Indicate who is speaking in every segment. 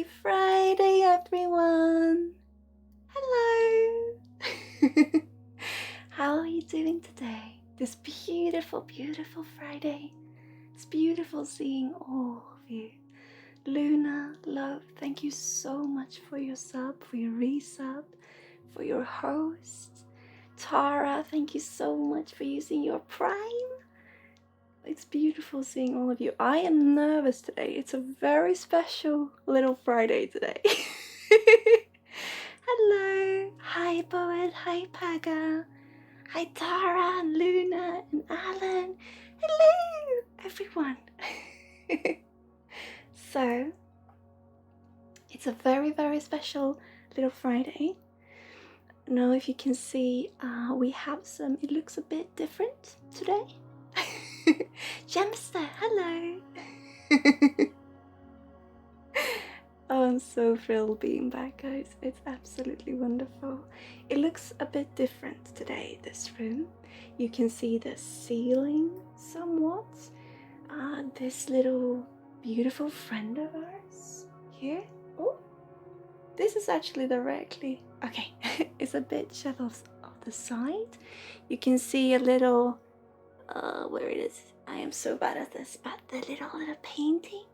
Speaker 1: Happy Friday, everyone! Hello! How are you doing today? This beautiful, beautiful Friday. It's beautiful seeing all of you. Luna, love, thank you so much for your sub, for your resub, for your host. Tara, thank you so much for using your Prime. It's beautiful seeing all of you. I am nervous today. It's a very special little Friday today. Hello. Hi, Poet. Hi, Paga. Hi, Tara and Luna and Alan. Hello, everyone. So, it's a very, very special little Friday. Now, if you can see, we have some, it looks a bit different today. Gemster, hello. Oh, I'm so thrilled being back, guys. It's absolutely wonderful. It looks a bit different today, this room. You can see the ceiling somewhat. This little beautiful friend of ours here. Oh, this is actually directly, okay, it's a bit shed off the side. You can see a little, where it is. I am so bad at this, but the little painting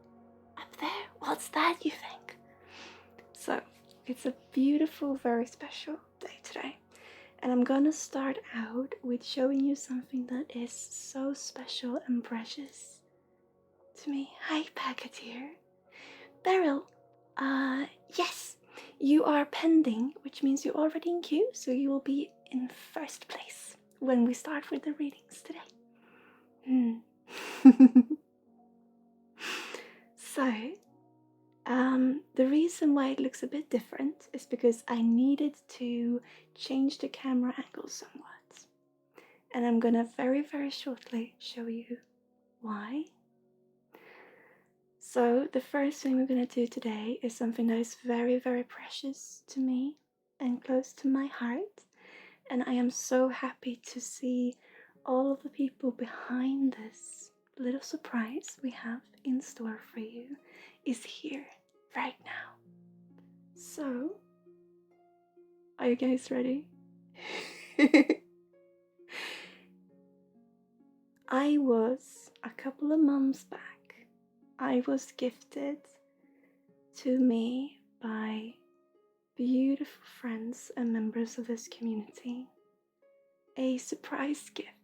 Speaker 1: up there, what's that, you think? So it's a beautiful, very special day today, and I'm gonna start out with showing you something that is so special and precious to me. Hi, Packeteer. Beryl, yes, you are pending, which means you're already in queue, so you will be in first place when we start with the readings today. So, the reason why it looks a bit different is because I needed to change the camera angle somewhat. And I'm gonna very, very shortly show you why. So, the first thing we're gonna do today is something that is very, very precious to me and close to my heart. And I am so happy to see all of the people behind this little surprise we have in store for you is here right now. So, are you guys ready? I was, a couple of months back, I was gifted to me by beautiful friends and members of this community a surprise gift.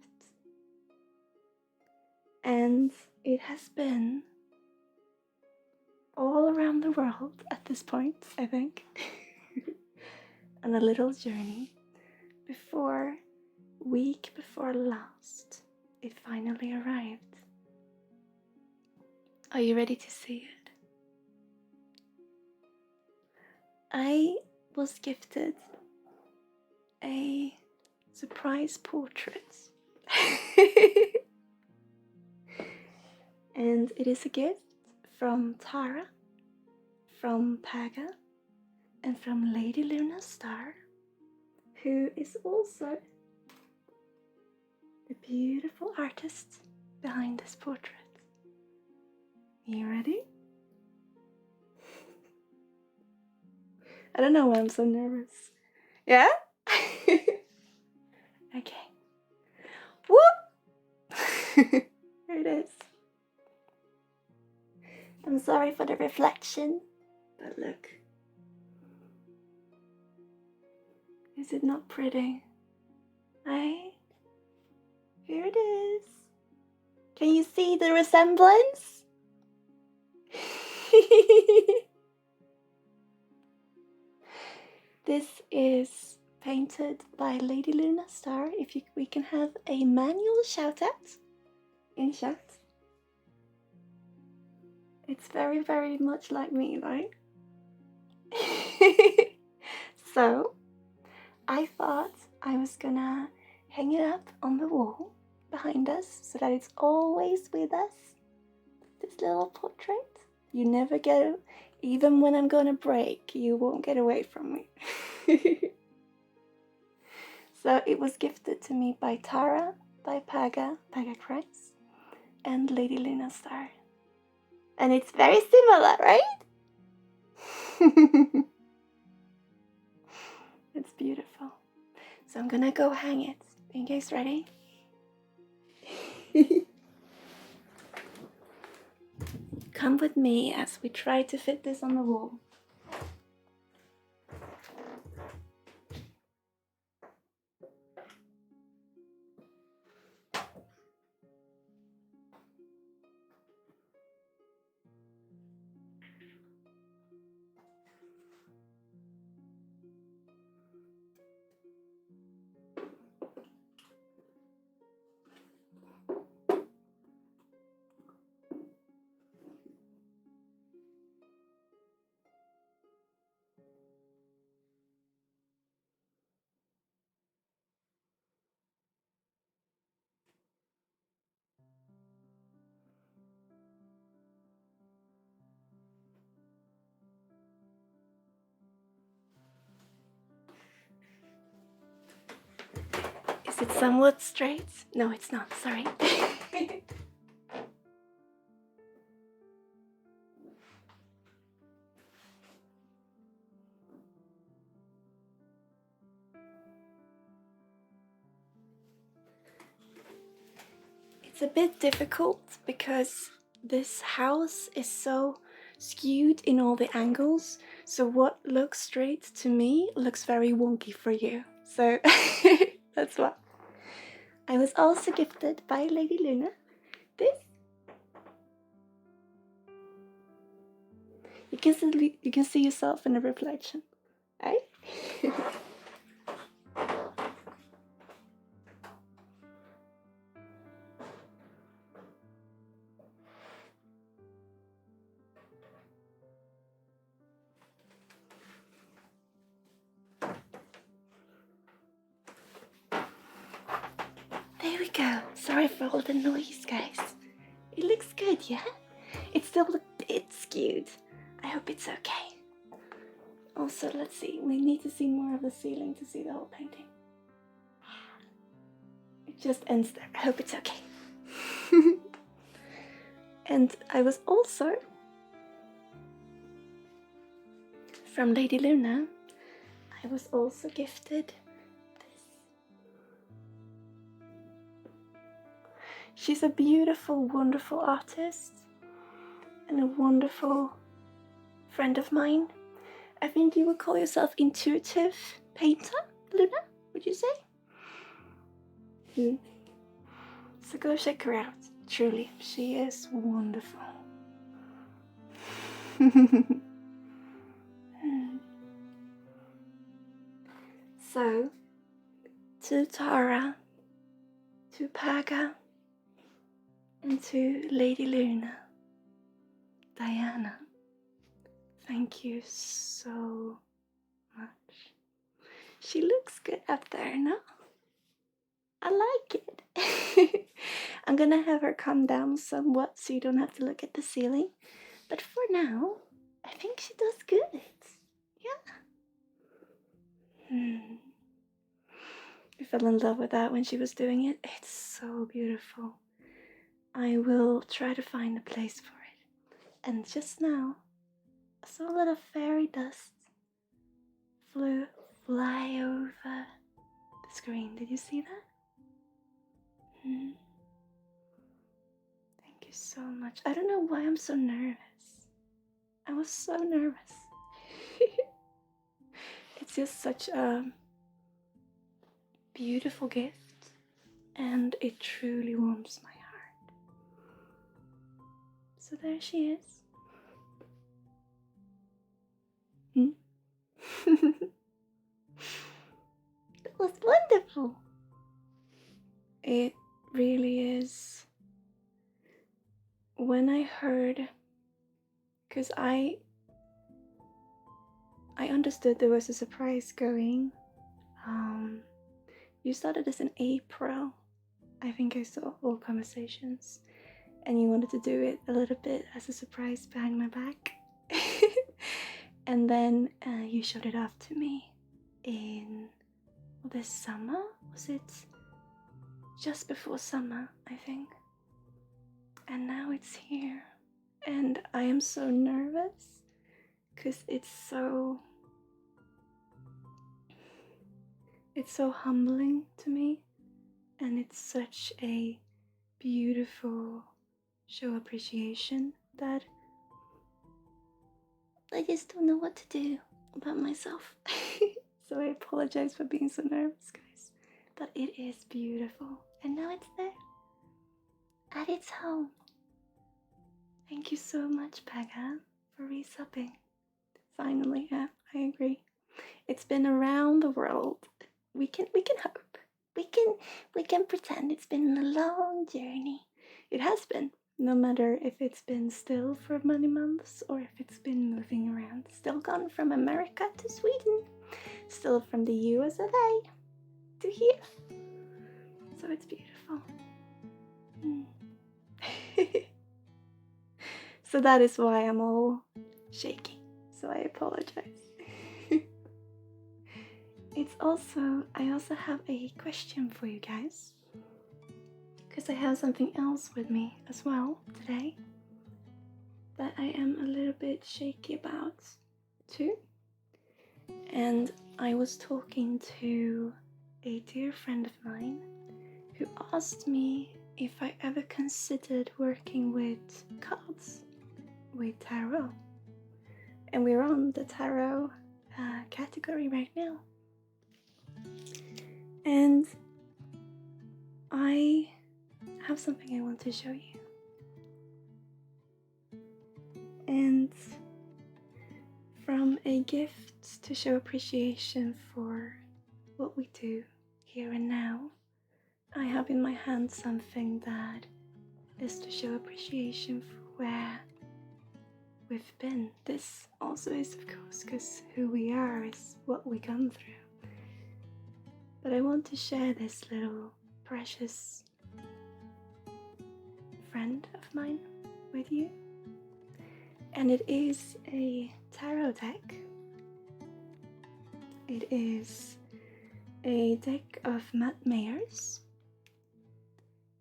Speaker 1: And it has been all around the world at this point, I think, on a little journey before, week before last, it finally arrived. Are you ready to see it? I was gifted a surprise portrait. And it is a gift from Tara, from Paga, and from Lady Luna Star, who is also the beautiful artist behind this portrait. You ready? I don't know why I'm so nervous. Yeah? Okay. Whoop! Here it is. I'm sorry for the reflection, but look. Is it not pretty? Right? Here it is. Can you see the resemblance? This is painted by Lady Luna Star. If we can have a manual shout out in chat. It's very, very much like me, right? So, I thought I was gonna hang it up on the wall behind us so that it's always with us. This little portrait. You never get, even when I'm gonna break, you won't get away from me. So it was gifted to me by Tara, by Paga Christ, and Lady Luna Star. And it's very similar, right? It's beautiful. So I'm gonna go hang it. Are you guys ready? Come with me as we try to fit this on the wall. Is it somewhat straight? No, it's not, sorry. It's a bit difficult because this house is so skewed in all the angles, so what looks straight to me looks very wonky for you. So that's why. I was also gifted by Lady Luna this. You can see yourself in the reflection, right? There we go. Sorry for all the noise, guys. It looks good, yeah? It's still a bit skewed. I hope it's okay. Also, let's see. We need to see more of the ceiling to see the whole painting. It just ends there. I hope it's okay. And I was also, from Lady Luna, I was also gifted this. She's a beautiful, wonderful artist and a wonderful friend of mine. I think you would call yourself intuitive painter, Luna, would you say? So go check her out. Truly, she is wonderful. So, to Tara, to Paga, and to Lady Luna, Diana, thank you so much. She looks good up there, no? I like it. I'm gonna have her come down somewhat so you don't have to look at the ceiling. But for now, I think she does good. Yeah. I fell in love with that when she was doing it. It's so beautiful. I will try to find a place for it. And just now, I saw a little fairy dust fly over the screen. Did you see that? Thank you so much. I don't know why I'm so nervous. I was so nervous. It's just such a beautiful gift, and it truly warms my heart. So there she is. That was wonderful. It really is. When I heard, because I understood there was a surprise going. You started this in April. I think I saw all conversations, and you wanted to do it a little bit as a surprise behind my back. And then you showed it off to me in this summer. Was it just before summer, I think? And now it's here, and I am so nervous because it's so humbling to me, and it's such a beautiful show appreciation that I just don't know what to do about myself. So I apologize for being so nervous, guys. But it is beautiful. And now it's there. At its home. Thank you so much, Pega, for resubbing. Finally, yeah, I agree. It's been around the world. We can hope. We can pretend it's been a long journey. It has been. No matter if it's been still for many months or if it's been moving around. Still gone from America to Sweden. Still from the US of A to here. So it's beautiful. So that is why I'm all shaky. So I apologize. I also have a question for you guys. Because I have something else with me as well today that I am a little bit shaky about too. And I was talking to a dear friend of mine who asked me if I ever considered working with cards, with tarot. And we're on the tarot category right now. And I have something I want to show you. And from a gift to show appreciation for what we do here and now, I have in my hand something that is to show appreciation for where we've been. This also is, of course, because who we are is what we come through. But I want to share this little precious friend of mine with you. And it is a tarot deck. It is a deck of Matt Mayers.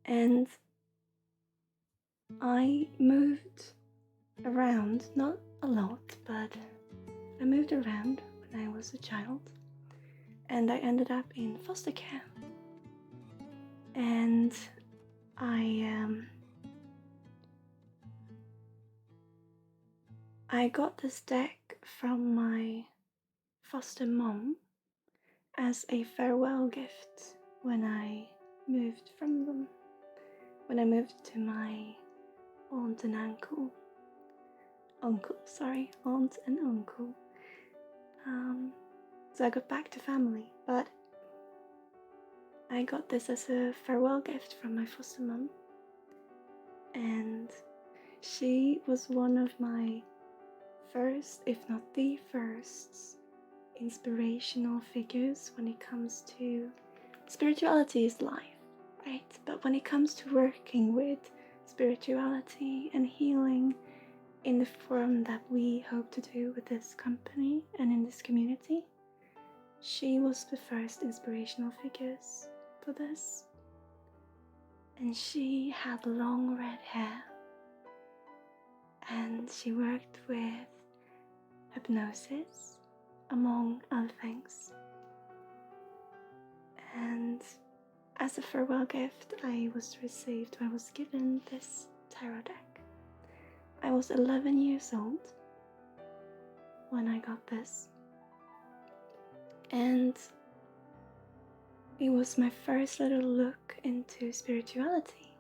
Speaker 1: And I moved around, not a lot, but I moved around when I was a child. And I ended up in foster care. And I got this deck from my foster mom as a farewell gift when I moved from them. When I moved to my aunt and uncle. So I got back to family, but I got this as a farewell gift from my foster mom. And she was one of my first, if not the first, inspirational figures when it comes to spirituality is life, right? But when it comes to working with spirituality and healing in the form that we hope to do with this company and in this community, she was the first inspirational figures for this. And she had long red hair, and she worked with hypnosis, among other things. And as a farewell gift, I was given this tarot deck. I was 11 years old when I got this. And it was my first little look into spirituality.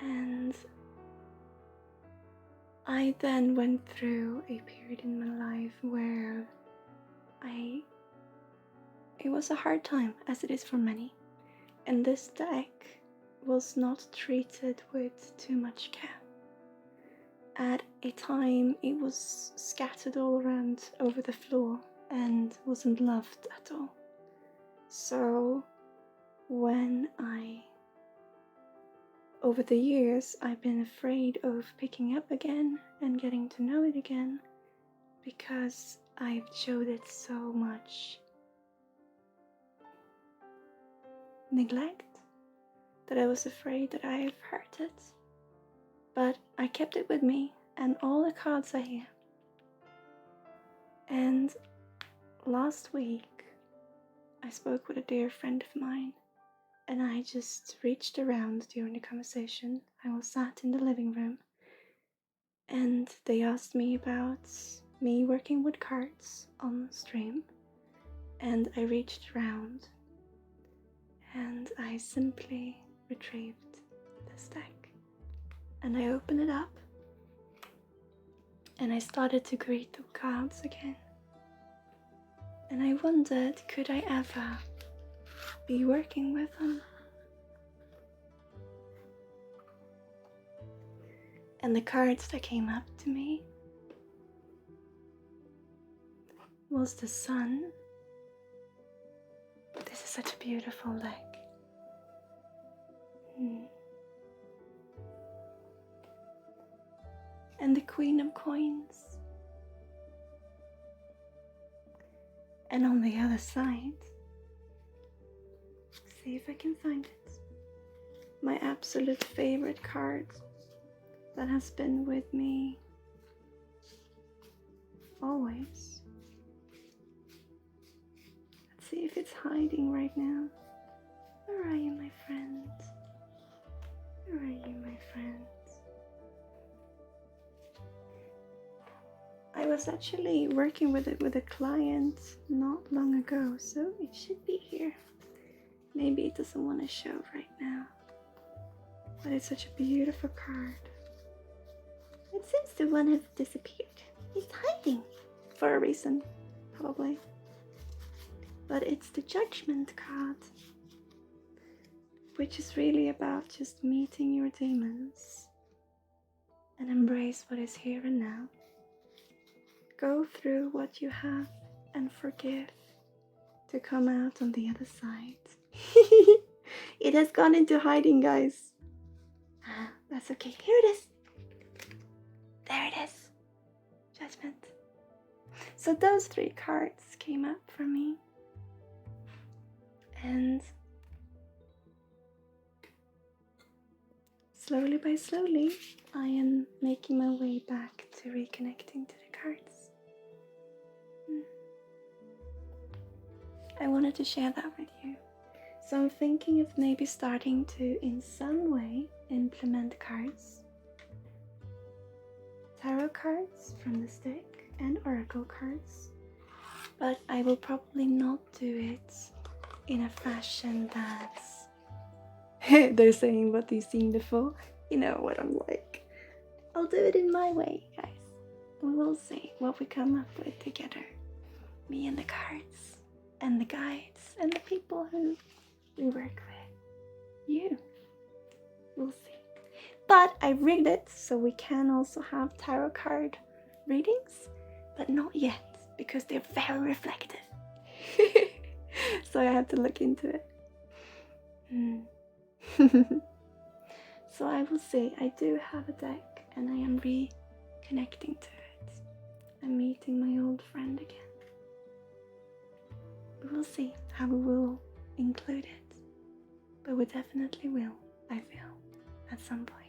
Speaker 1: And I then went through a period in my life where it was a hard time, as it is for many. And this deck was not treated with too much care. At a time, it was scattered all around over the floor and wasn't loved at all. So over the years, I've been afraid of picking up again and getting to know it again because I've showed it so much neglect that I was afraid that I've hurt it. But I kept it with me, and all the cards are here. And last week, I spoke with a dear friend of mine, and I just reached around during the conversation. I was sat in the living room, and they asked me about me working with cards on stream, and I reached around, and I simply retrieved this deck, and I opened it up, and I started to greet the cards again. And I wondered, could I ever be working with them? And the cards that came up to me was the Sun. This is such a beautiful deck. And the Queen of Coins. And on the other side, see if I can find it, my absolute favorite card that has been with me always. Let's see if it's hiding right now. Where are you, my friend? Where are you, my friend? I was actually working with it with a client not long ago, so it should be here. Maybe it doesn't want to show right now, but it's such a beautiful card. It seems to want to have disappeared. It's hiding for a reason, probably. But it's the Judgment card, which is really about just meeting your demons and embrace what is here and now. Go through what you have and forgive to come out on the other side. It has gone into hiding, guys. That's okay. Here it is. There it is. Judgment. So those 3 cards came up for me. And slowly by slowly, I am making my way back to reconnecting to the cards. I wanted to share that with you. So I'm thinking of maybe starting to, in some way, implement cards. Tarot cards from this deck and oracle cards. But I will probably not do it in a fashion that's... They're saying what you've seen before. You know what I'm like. I'll do it in my way, guys. We will see what we come up with together. Me and the cards, and the guides, and the people who we work with. You. We'll see. But I rigged it so we can also have tarot card readings, but not yet, because they're very reflective. So I have to look into it. So I will say I do have a deck, and I am reconnecting to it. I'm meeting my old friend again. We will see how we will include it, but we definitely will, I feel, at some point.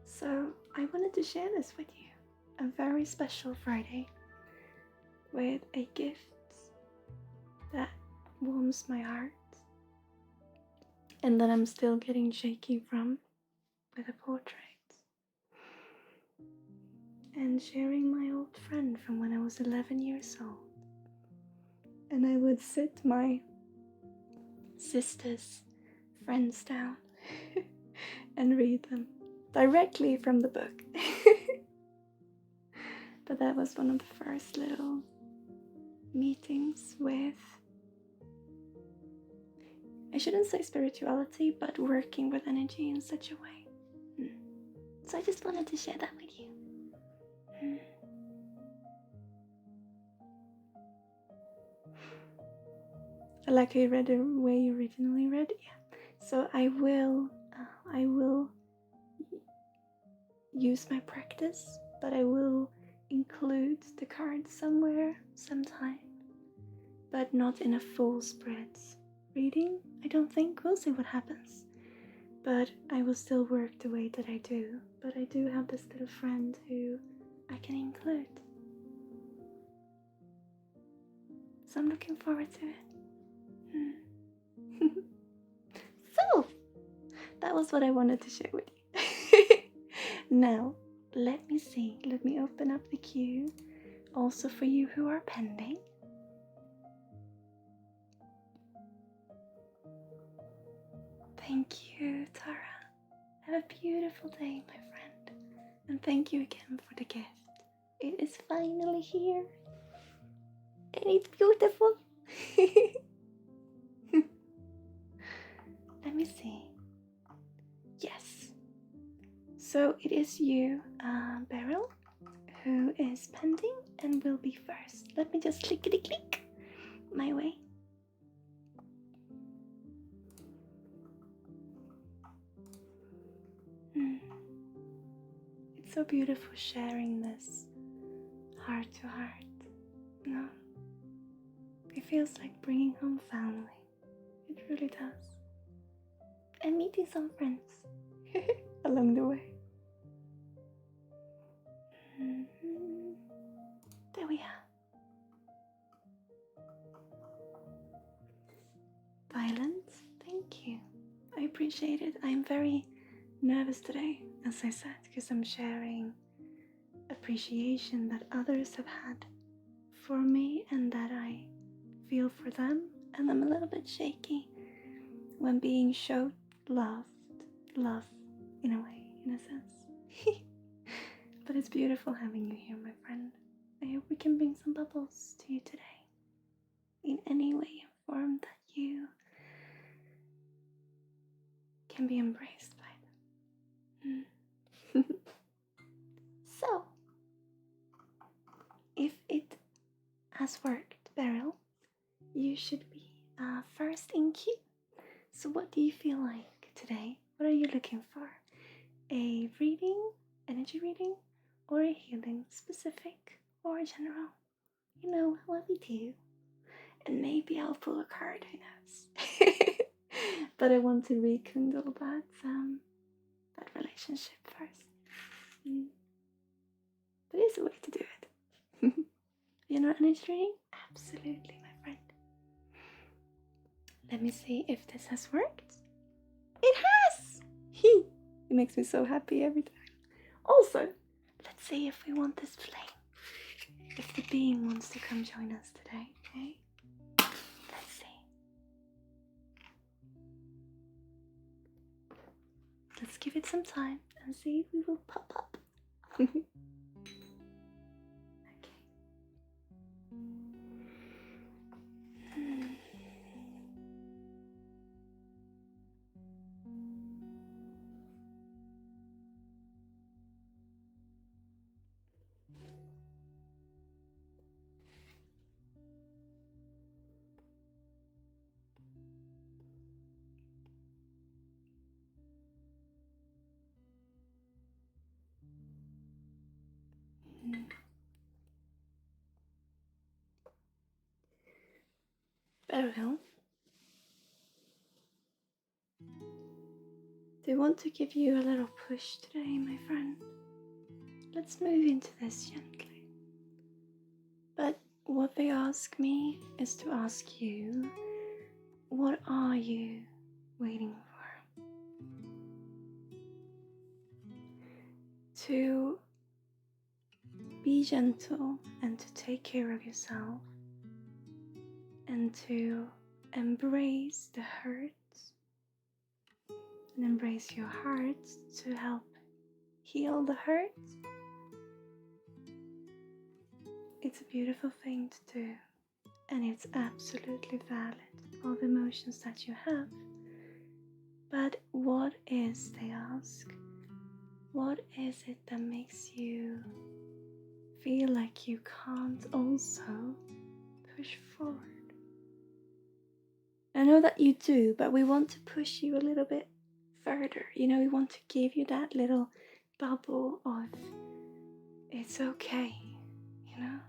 Speaker 1: So I wanted to share this with you, a very special Friday with a gift that warms my heart and that I'm still getting shaky from, with a portrait, and sharing my old friend from when I was 11 years old. And I would sit my sister's friends down and read them directly from the book. But that was one of the first little meetings with, I shouldn't say spirituality, but working with energy in such a way. So I just wanted to share that with you. I like how you read the way you originally read. Yeah. So I will use my practice, but I will include the cards somewhere, sometime, but not in a full spread reading. I don't think. We'll see what happens. But I will still work the way that I do. But I do have this little friend who I can include. So I'm looking forward to it. So, that was what I wanted to share with you. Now, let me see. Let me open up the queue. Also for you who are pending. Thank you, Tara. Have a beautiful day, my friend. And thank you again for the gift. It is finally here. And it's beautiful. Let me see. Yes. So it is you, Beryl, who is pending and will be first. Let me just clickety-click my way. It's so beautiful sharing this heart to heart. No, it feels like bringing home family. It really does. And meeting some friends along the way. There we are. Violence, thank you. I appreciate it. I'm very nervous today, as I said, because I'm sharing appreciation that others have had for me and that I feel for them. And I'm a little bit shaky when being showed love in a way, in a sense. But it's beautiful having you here, my friend. I hope we can bring some bubbles to you today in any way and form that you can be embraced by them. So, if it has worked, Beryl, you should be first in queue. So what do you feel like today? What are you looking for? A reading, energy reading, or a healing, specific or general? You know what we do. And maybe I'll pull a card, who knows? But I want to rekindle that relationship first. There is a way to do it. You know energy reading? Absolutely, my friend. Let me see if this has worked. It has! It makes me so happy every time. Also, let's see if we want this flame. If the being wants to come join us today, okay? Let's see. Let's give it some time and see if we will pop up. Okay. Very well. They want to give you a little push today, my friend. Let's move into this gently. But what they ask me is to ask you, what are you waiting for? To be gentle and to take care of yourself and to embrace the hurts and embrace your heart to help heal the hurts. It's a beautiful thing to do, and it's absolutely valid, all the emotions that you have. But what is, they ask, what is it that makes you feel like you can't also push forward? I know that you do, but we want to push you a little bit further. You know, we want to give you that little bubble of it's okay, you know?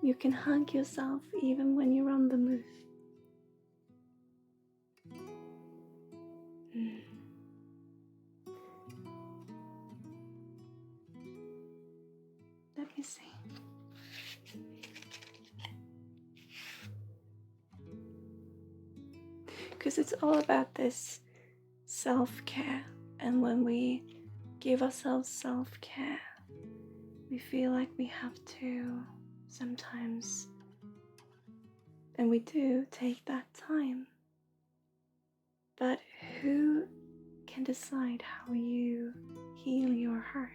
Speaker 1: You can hug yourself even when you're on the move. me see. Because it's all about this self-care, and when we give ourselves self-care, we feel like we have to sometimes, and we do, take that time. But who can decide how you heal your heart?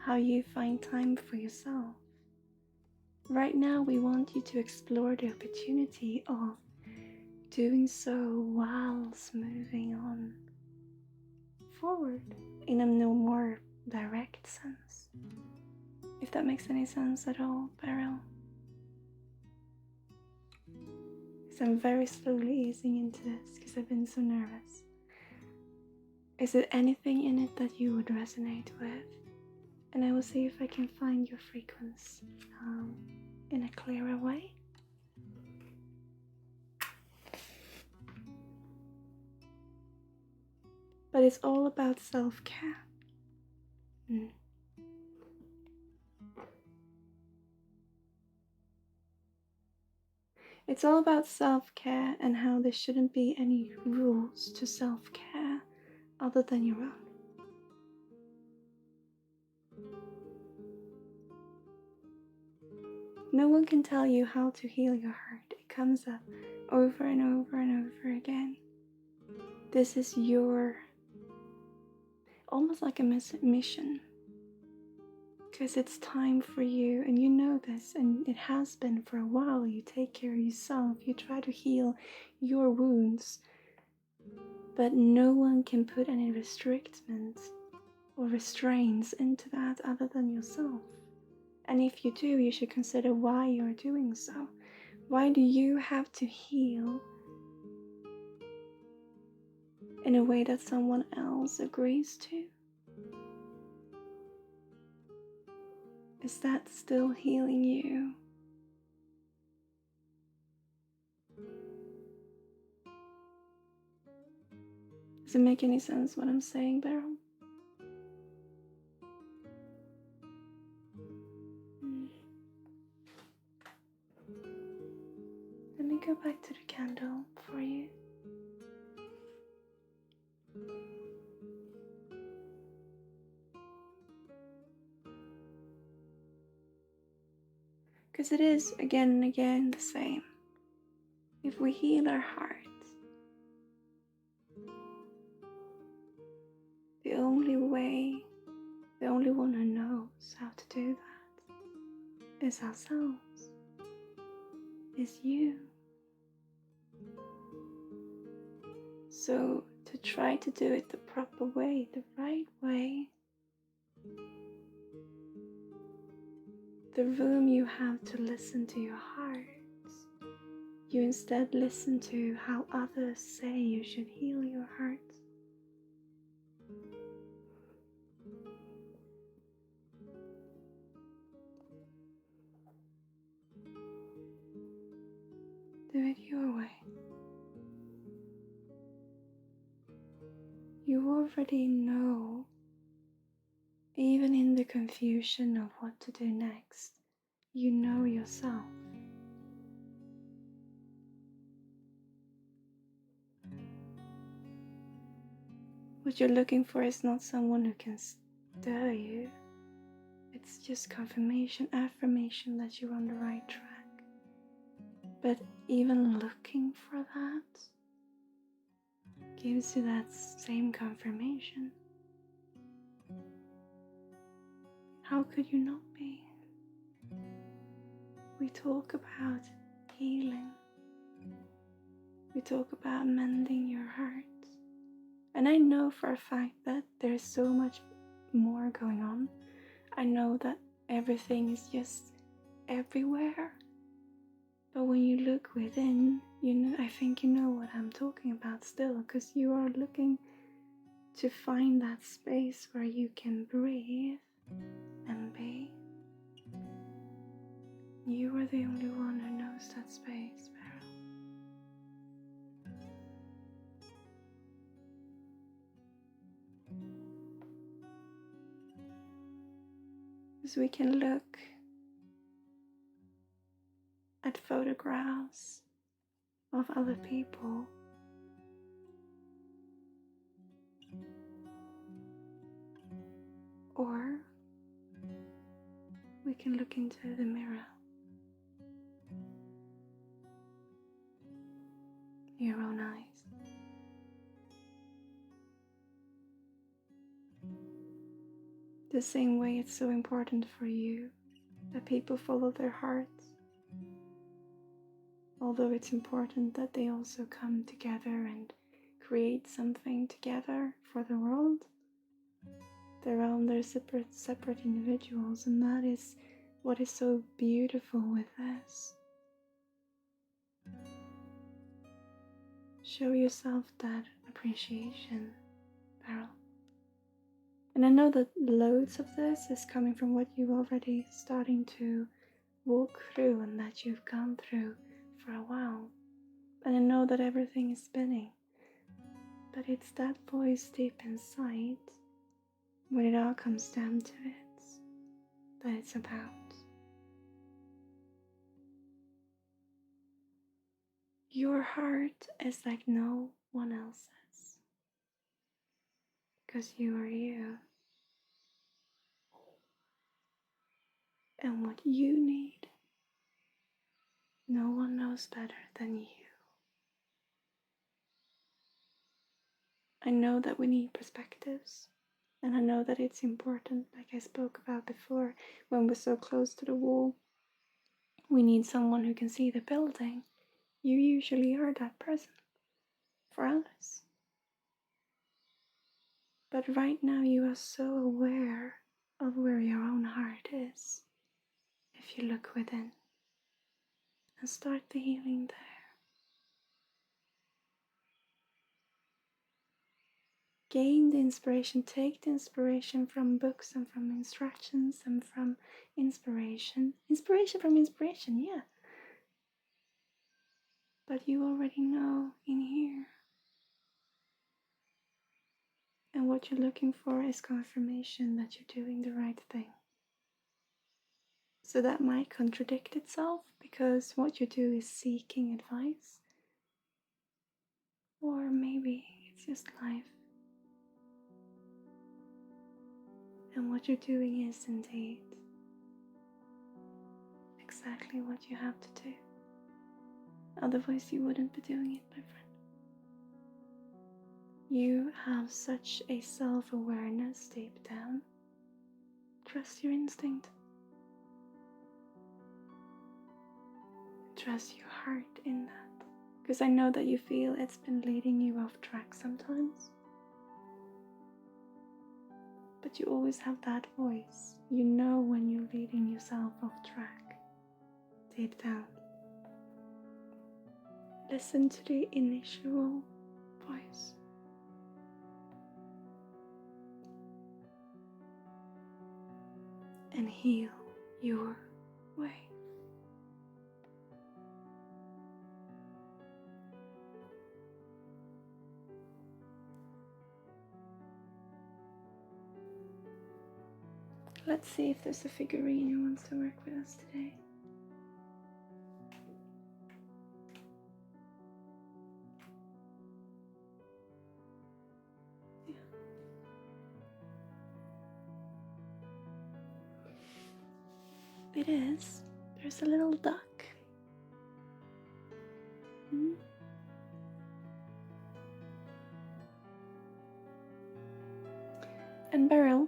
Speaker 1: How you find time for yourself? Right now, we want you to explore the opportunity of doing so whilst moving on forward in a no more direct sense. If that makes any sense at all, Beryl. Because I'm very slowly easing into this because I've been so nervous. Is there anything in it that you would resonate with? And I will see if I can find your frequency in a clearer way. But it's all about self-care. It's all about self-care and how there shouldn't be any rules to self-care other than your own. No one can tell you how to heal your heart. It comes up over and over and over again. This is your, almost like a mission. Because it's time for you, and you know this, and it has been for a while. You take care of yourself, you try to heal your wounds, but no one can put any restrictions or restraints into that other than yourself. And if you do, you should consider why you're doing so. Why do you have to heal in a way that someone else agrees to? Is that still healing you? Does it make any sense what I'm saying, Beryl? Let me go back to the candle for you. Because it is again and again the same. If we heal our hearts, the only one who knows how to do that is ourselves, is you. So to try to do it the proper way, the right way, the room you have to listen to your hearts, you instead listen to how others say you should heal your heart. Do it your way. You already know, even in the confusion of what to do next, you know yourself. What you're looking for is not someone who can stir you. It's just confirmation, affirmation that you're on the right track. But even looking for that gives you that same confirmation. How could you not be? We talk about healing. We talk about mending your heart. And I know for a fact that there's so much more going on. I know that everything is just everywhere. But when you look within, I think you know what I'm talking about still, because you are looking to find that space where you can breathe and be. You are the only one who knows that space, Beryl. As we can look at photographs of other people, or we can look into the mirror, your own eyes. The same way it's so important for you that people follow their hearts, although it's important that they also come together and create something together for the world. They're separate individuals, and that is what is so beautiful with this. Show yourself that appreciation, Beryl. And I know that loads of this is coming from what you're already starting to walk through and that you've gone through for a while. And I know that everything is spinning, but it's that voice deep inside, when it all comes down to it, that it's about. Your heart is like no one else's, because you are you. And what you need, no one knows better than you. I know that we need perspectives, and I know that it's important, like I spoke about before, when we're so close to the wall, we need someone who can see the building. You usually are that person for others. But right now you are so aware of where your own heart is. If you look within and start the healing there. Gain the inspiration, take the inspiration from books and from instructions and from inspiration. Inspiration from inspiration, yeah. But you already know in here. And what you're looking for is confirmation that you're doing the right thing. So that might contradict itself, because what you do is seeking advice. Or maybe it's just life. And what you're doing is indeed exactly what you have to do. Otherwise you wouldn't be doing it, my friend. You have such a self-awareness deep down. Trust your instinct. Trust your heart in that. Because I know that you feel it's been leading you off track sometimes. But you always have that voice. You know when you're leading yourself off track. Deep down. Listen to the initial voice. And heal your way. Let's see if there's a figurine who wants to work with us today. Yeah. It is. There's a little duck. And Beryl,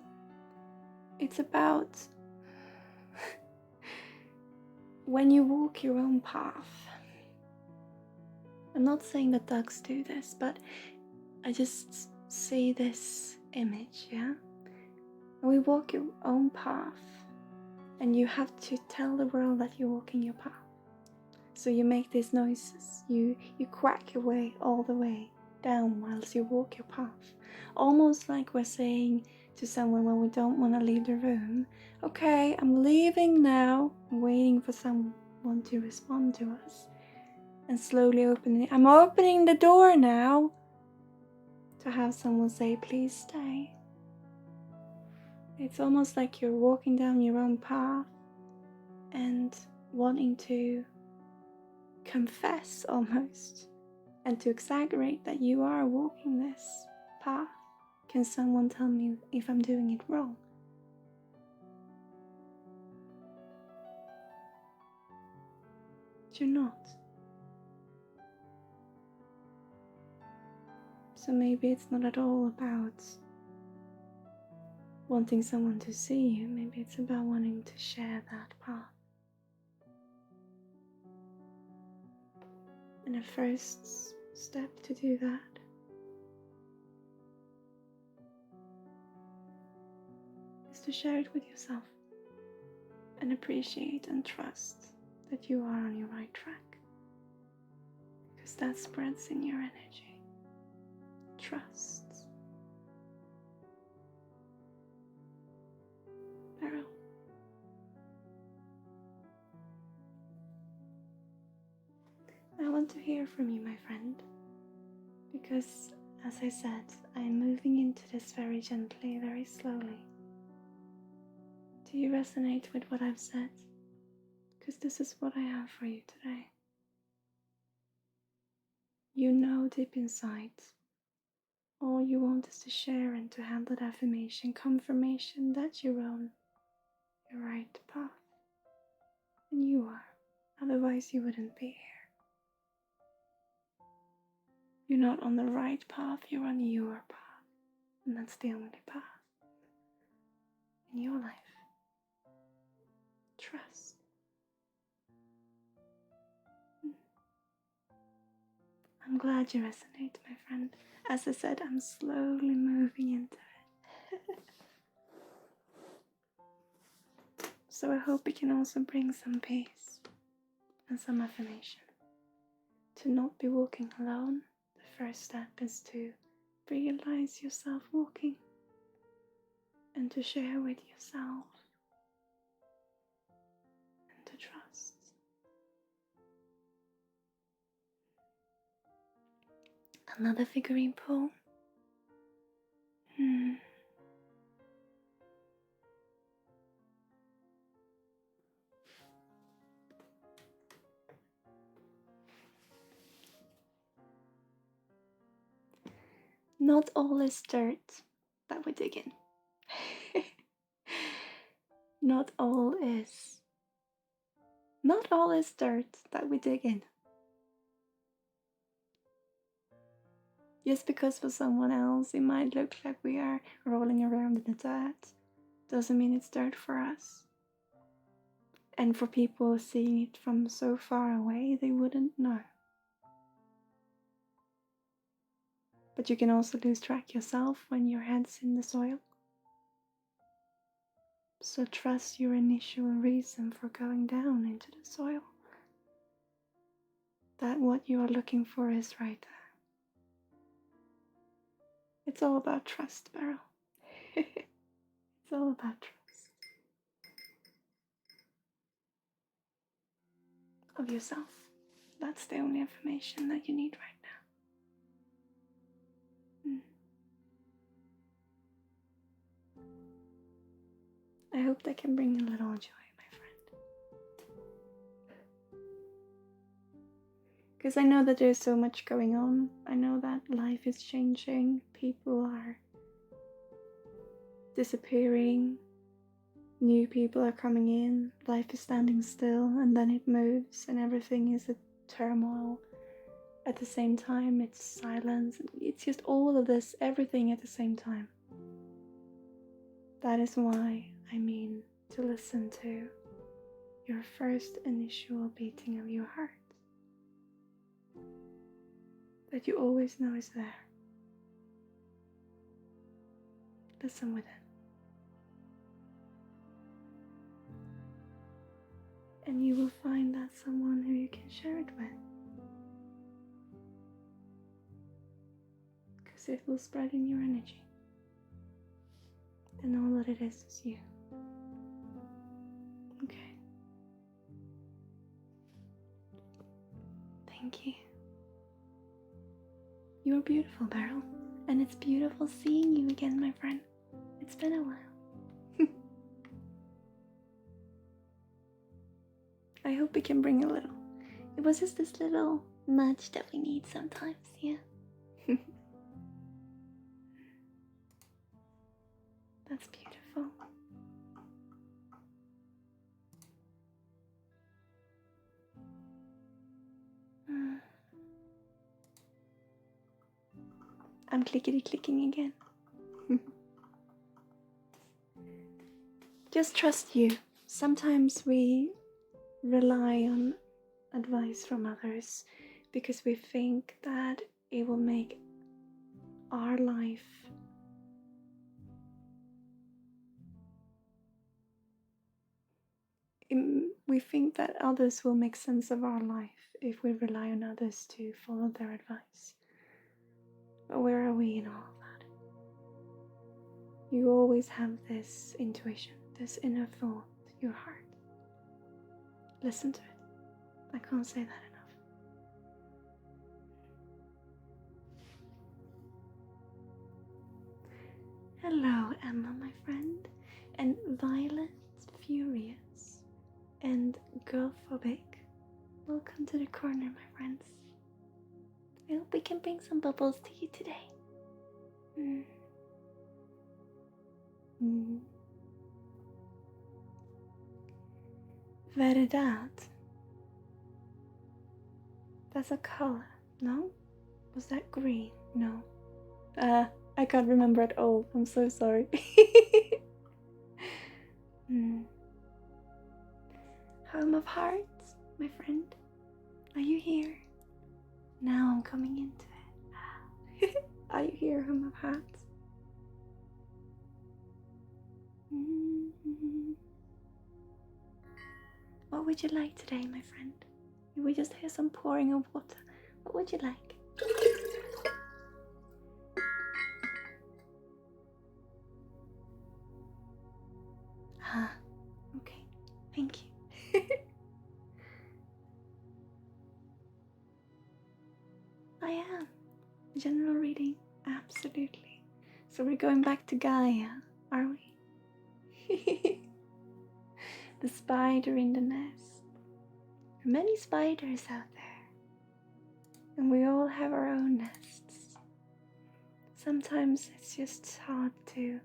Speaker 1: it's about when you walk your own path. I'm not saying that ducks do this, but I just see this image, yeah? And we walk your own path, and you have to tell the world that you're walking your path. So you make these noises, you quack your way all the way down whilst you walk your path. Almost like we're saying to someone when we don't want to leave the room, okay, I'm leaving now. I'm waiting for someone to respond to us. And slowly I'm opening the door now. To have someone say, please stay. It's almost like you're walking down your own path and wanting to confess almost and to exaggerate that you are walking this path. Can someone tell me if I'm doing it wrong? You're not. So maybe it's not at all about wanting someone to see you. Maybe it's about wanting to share that path. And a first step to do that is to share it with yourself and appreciate and trust that you are on your right track, because that spreads in your energy. Trust. Beryl. I want to hear from you, my friend, because, as I said, I am moving into this very gently, very slowly. Do you resonate with what I've said? Because this is what I have for you today. You know deep inside, all you want is to share and to have that affirmation, confirmation that you're on your right path. And you are, otherwise you wouldn't be here. You're not on the right path, you're on your path. And that's the only path in your life. Trust. I'm glad you resonate, my friend. As I said, I'm slowly moving into it. So I hope it can also bring some peace and some affirmation. To not be walking alone, the first step is to realize yourself walking and to share with yourself and to trust. Another figurine pull. Not all is dirt that we dig in. Not all is dirt that we dig in. Just because for someone else it might look like we are rolling around in the dirt, doesn't mean it's dirt for us. And for people seeing it from so far away, they wouldn't know. But you can also lose track yourself when your head's in the soil. So trust your initial reason for going down into the soil. That what you are looking for is right there. It's all about trust, Beryl. It's all about trust. Of yourself. That's the only information that you need right now. I hope that can bring a little joy, my friend. Because I know that there's so much going on. I know that life is changing. People are disappearing. New people are coming in. Life is standing still, and then it moves, and everything is a turmoil. At the same time, it's silence. It's just all of this, everything at the same time. That is why I mean to listen to your first initial beating of your heart. That you always know is there. Listen with it. And you will find that someone who you can share it with. Because it will spread in your energy. And all that it is you. Okay. Thank you. You're beautiful, Beryl. And it's beautiful seeing you again, my friend. It's been a while. I hope we can bring a little. It was just this little nudge that we need sometimes, yeah. That's beautiful. I'm clickety-clicking again. Just trust you. Sometimes we rely on advice from others because we think that it will make our life we think that others will make sense of our life if we rely on others to follow their advice. But where are we in all of that? You always have this intuition, this inner thought, your heart. Listen to it. I can't say that enough. Hello, Emma, my friend, and Violet, Furious, and Girlphobic. Welcome to the corner, my friends. I hope we can bring some bubbles to you today. Verdad. That's a color, no? Was that green? No. I can't remember at all. I'm so sorry. Home of Hearts, my friend. Are you here? Now I'm coming into it. Are you here, Home of Hearts? What would you like today, my friend? We just hear some pouring of water. What would you like? Okay, thank you. I am. General reading, absolutely. So we're going back to Gaia, are we? The spider in the nest. There are many spiders out there, and we all have our own nests. Sometimes it's just hard to.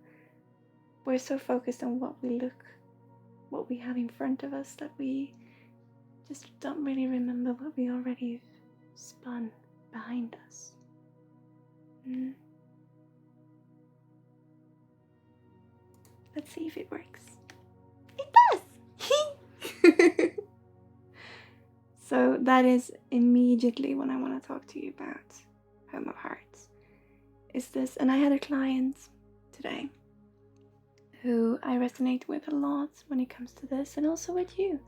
Speaker 1: We're so focused on what we have in front of us that we just don't really remember what we already spun behind us. Let's see if it works. It does! So that is immediately what I want to talk to you about, Home of Hearts. Is this, and I had a client today who I resonate with a lot when it comes to this, and also with you,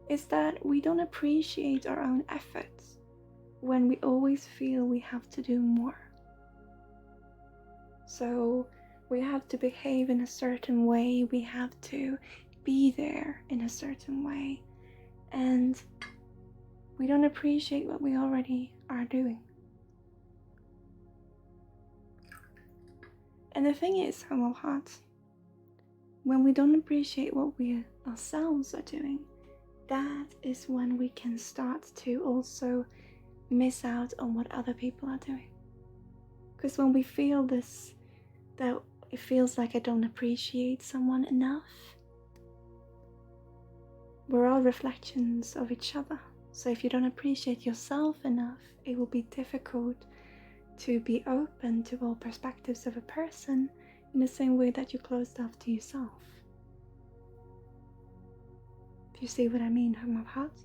Speaker 1: is that we don't appreciate our own efforts when we always feel we have to do more. So we have to behave in a certain way, we have to be there in a certain way, and we don't appreciate what we already are doing. And the thing is, Home of Hearts, when we don't appreciate what we ourselves are doing, that is when we can start to also miss out on what other people are doing. Because when we feel this, that it feels like I don't appreciate someone enough, we're all reflections of each other. So if you don't appreciate yourself enough, it will be difficult to be open to all perspectives of a person in the same way that you closed off to yourself. Do you see what I mean, Home of Hearts?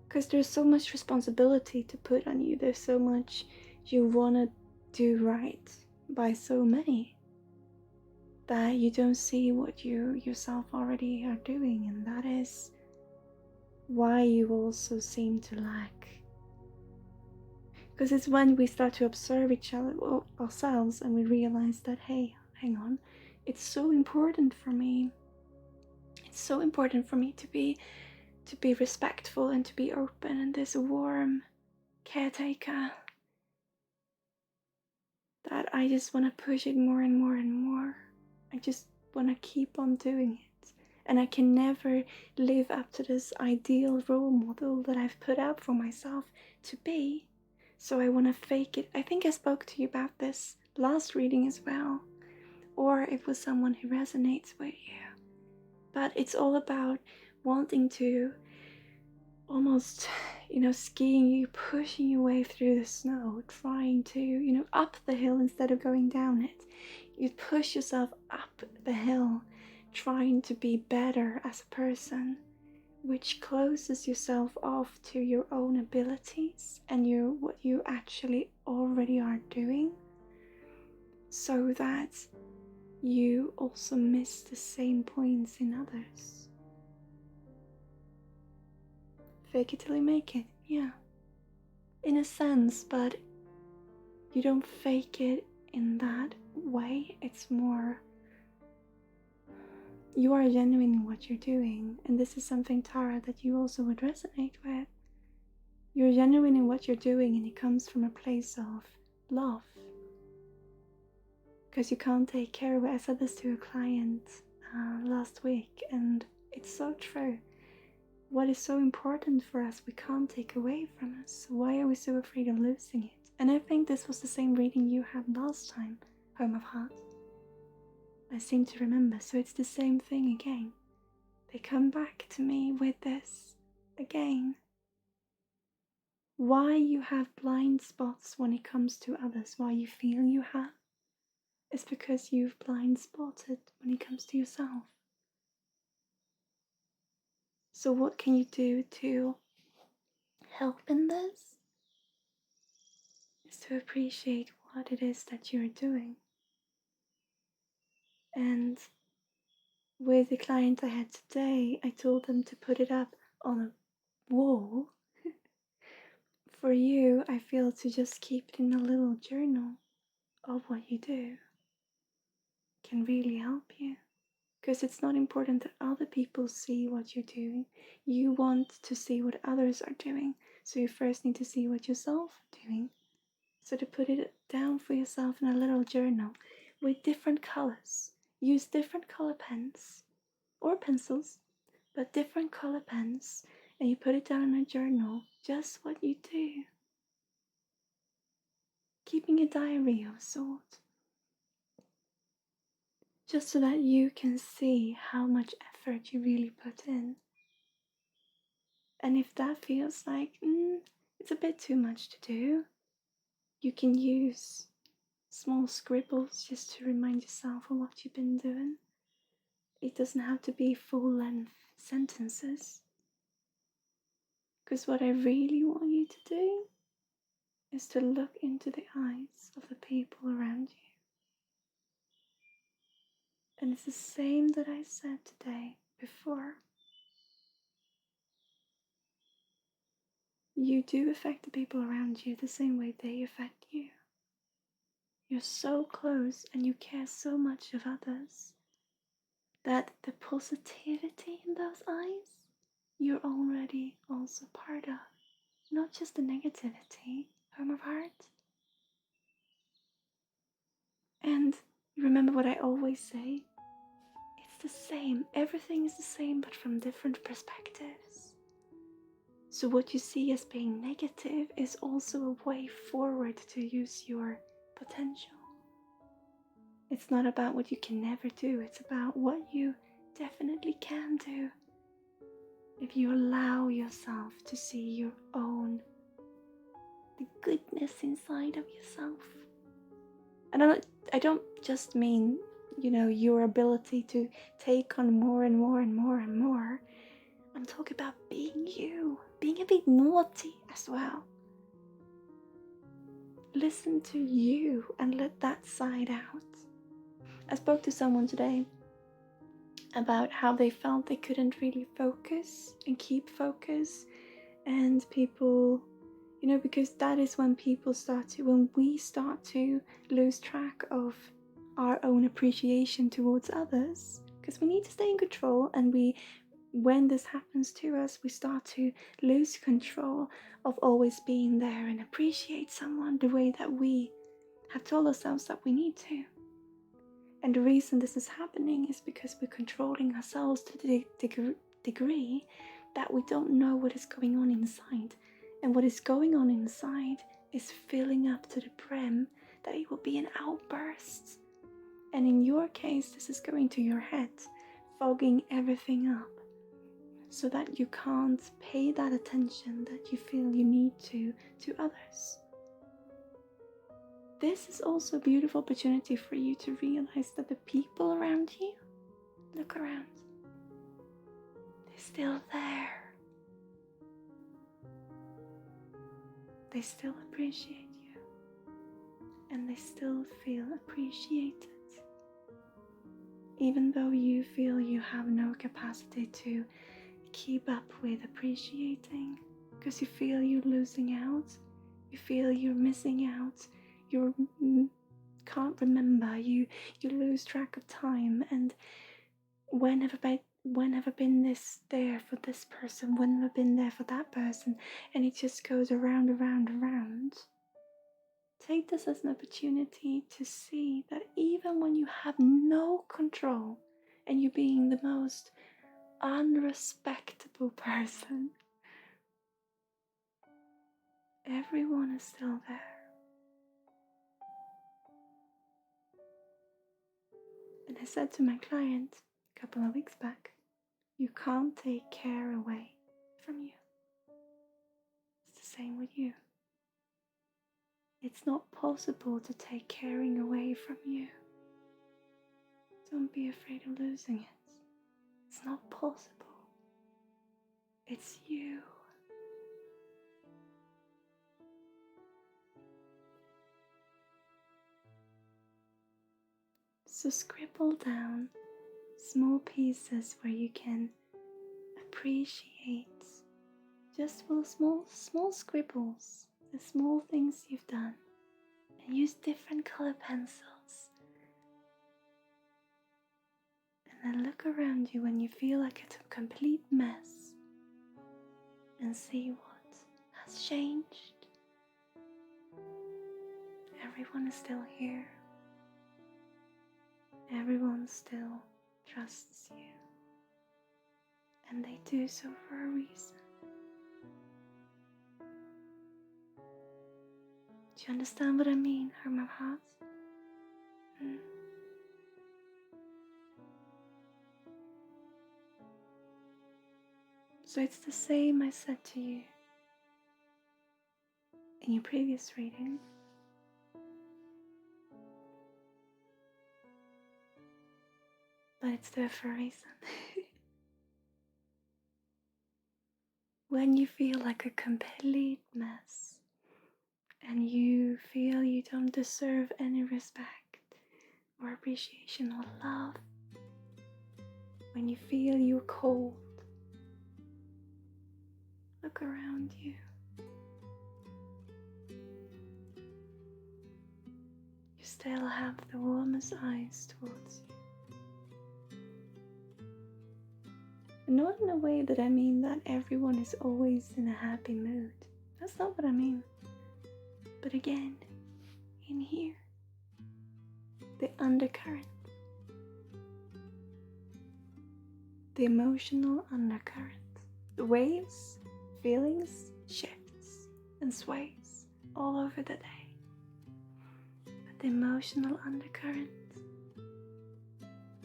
Speaker 1: Because there's so much responsibility to put on you. There's so much you want to do right by so many that you don't see what you yourself already are doing, and that is why you also seem to lack. Because it's when we start to observe each other, ourselves, and we realize that, hey, hang on, it's so important for me. It's so important for me to be respectful and to be open and this warm caretaker, that I just want to push it more and more and more. I just want to keep on doing it. and I can never live up to this ideal role model that I've put out for myself to be. So I want to fake it. I think I spoke to you about this last reading as well, or it was someone who resonates with you. But it's all about wanting to almost, skiing you, pushing your way through the snow, trying to, up the hill instead of going down it. You push yourself up the hill, trying to be better as a person, which closes yourself off to your own abilities and what you actually already are doing, so that you also miss the same points in others. Fake it till you make it, yeah. In a sense, but you don't fake it in that way. It's more, you are genuine in what you're doing. And this is something, Tara, that you also would resonate with. You're genuine in what you're doing, and it comes from a place of love. Because you can't take care of it. I said this to a client last week, and it's so true. What is so important for us, we can't take away from us. Why are we so afraid of losing it? And I think this was the same reading you had last time, Home of Heart. I seem to remember, so it's the same thing again. They come back to me with this again. Why you have blind spots when it comes to others, why you feel you have, is because you've blind spotted when it comes to yourself. So what can you do to help in this? Is to appreciate what it is that you're doing. And with the client I had today, I told them to put it up on a wall. For you, I feel to just keep it in a little journal of what you do can really help you. Because it's not important that other people see what you're doing. You want to see what others are doing. So you first need to see what yourself are doing. So to put it down for yourself in a little journal with different colors. Use different color pens or pencils, but different color pens, and you put it down in a journal, just what you do. Keeping a diary of a sort. Just so that you can see how much effort you really put in. And if that feels like it's a bit too much to do, you can use small scribbles just to remind yourself of what you've been doing. It doesn't have to be full-length sentences. Because what I really want you to do is to look into the eyes of the people around you. And it's the same that I said today before. You do affect the people around you the same way they affect you. You're so close and you care so much of others that the positivity in those eyes, you're already also part of. Not just the negativity, Home of Heart. And remember what I always say? It's the same. Everything is the same, but from different perspectives. So what you see as being negative is also a way forward to use your potential. It's not about what you can never do. It's about what you definitely can do. If you allow yourself to see the goodness inside of yourself. And I don't just mean, your ability to take on more and more and more and more. I'm talking about being you, being a bit naughty as well. Listen to you and let that side out. I spoke to someone today about how they felt they couldn't really focus and keep focus, and people, because that is when we start to lose track of our own appreciation towards others, because we need to stay in control, and when this happens to us, we start to lose control of always being there and appreciate someone the way that we have told ourselves that we need to. And the reason this is happening is because we're controlling ourselves to the degree that we don't know what is going on inside. And what is going on inside is filling up to the brim that it will be an outburst. And in your case, this is going to your head, fogging everything up, so that you can't pay that attention that you feel you need to others. This is also a beautiful opportunity for you to realize that the people around you, look around, they're still there. They still appreciate you, and they still feel appreciated. Even though you feel you have no capacity to keep up with appreciating, because you feel you're losing out, you feel you're missing out, you can't remember, you lose track of time, and when have I been there for this person, when have I been there for that person, and it just goes around. Take this as an opportunity to see that even when you have no control and you're being the most unrespectable person, everyone is still there. And I said to my client a couple of weeks back, you can't take care away from you. It's the same with you. It's not possible to take caring away from you. Don't be afraid of losing it. It's not possible. It's you. So scribble down small pieces where you can appreciate just small scribbles, the small things you've done, and use different color pencils. And then look around you when you feel like it's a complete mess and see what has changed. Everyone is still here. Everyone still trusts you. And they do so for a reason. Do you understand what I mean, Herman Heart? So it's the same I said to you in your previous reading. But it's there for a reason. When you feel like a complete mess and you feel you don't deserve any respect or appreciation or love, when you feel you're cold, look around you. You still have the warmest eyes towards you. And not in a way that I mean that everyone is always in a happy mood. That's not what I mean. But again, in here, the undercurrent, the emotional undercurrent, the waves, feelings, shifts and sways all over the day. But the emotional undercurrent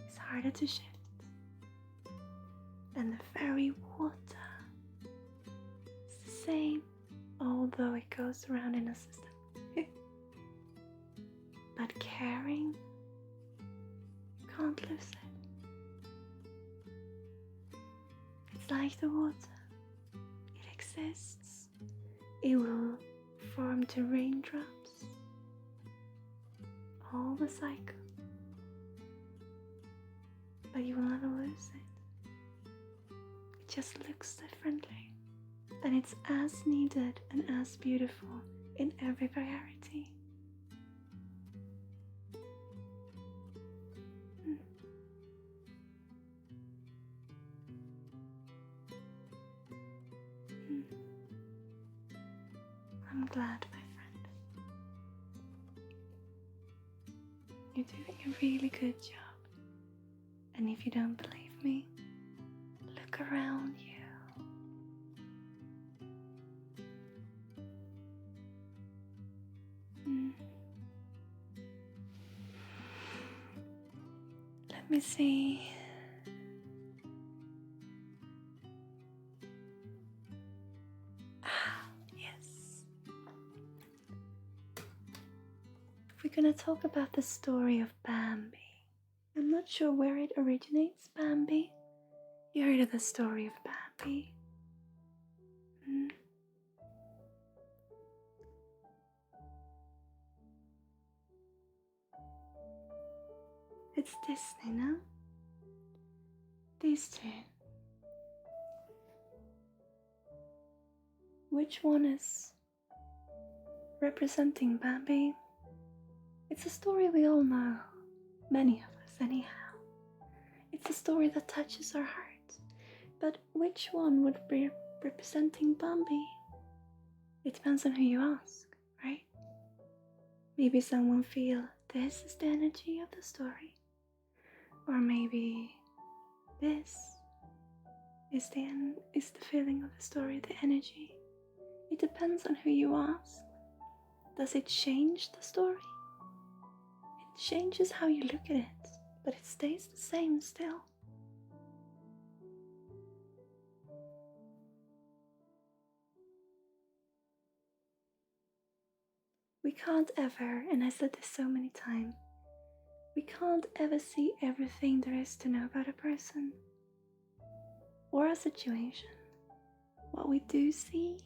Speaker 1: is harder to shift than the very water. It's the same, although it goes around in a system. But caring, you can't lose it. It's like the water. It exists. It will form to raindrops. All the cycle. But you will never lose it. It just looks differently. And it's as needed and as beautiful in every variety. I'm glad, my friend. You're doing a really good job. And if you don't believe me, look around you. Let me see. Yes. We're gonna talk about the story of Bambi. I'm not sure where it originates, Bambi. You heard of the story of Bambi? It's Disney, no? These two. Which one is representing Bambi? It's a story we all know, many of us anyhow. It's a story that touches our hearts. But which one would be representing Bambi? It depends on who you ask, right? Maybe someone feel this is the energy of the story. Or maybe this is the feeling of the story, the energy. It depends on who you ask. Does it change the story? It changes how you look at it, but it stays the same still. We can't ever, and I said this so many times, we can't ever see everything there is to know about a person or a situation. What we do see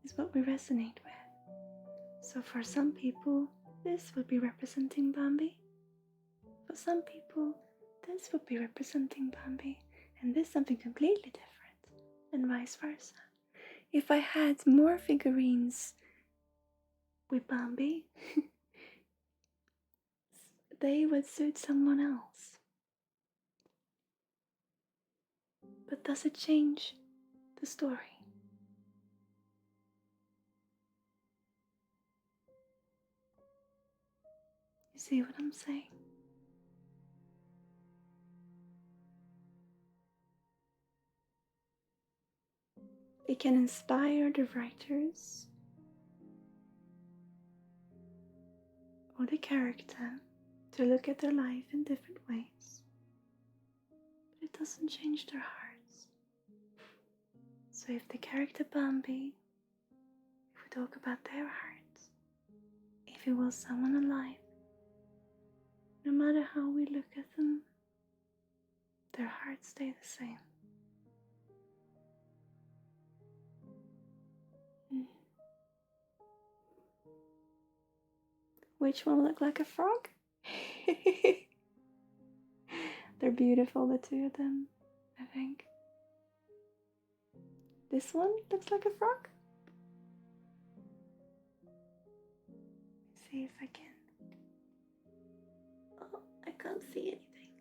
Speaker 1: is what we resonate with. So for some people, this would be representing Bambi. For some people, this would be representing Bambi, and this something completely different, and vice versa. If I had more figurines with Bambi, they would suit someone else. But does it change the story? You see what I'm saying? It can inspire the writers or the character to look at their life in different ways, but it doesn't change their hearts. So if the character Bambi, if we talk about their hearts, if it was someone alive, no matter how we look at them, their hearts stay the same. Which one look like a frog? They're beautiful, the two of them, I think. This one looks like a frog. Let's see if I can. Oh, I can't see anything.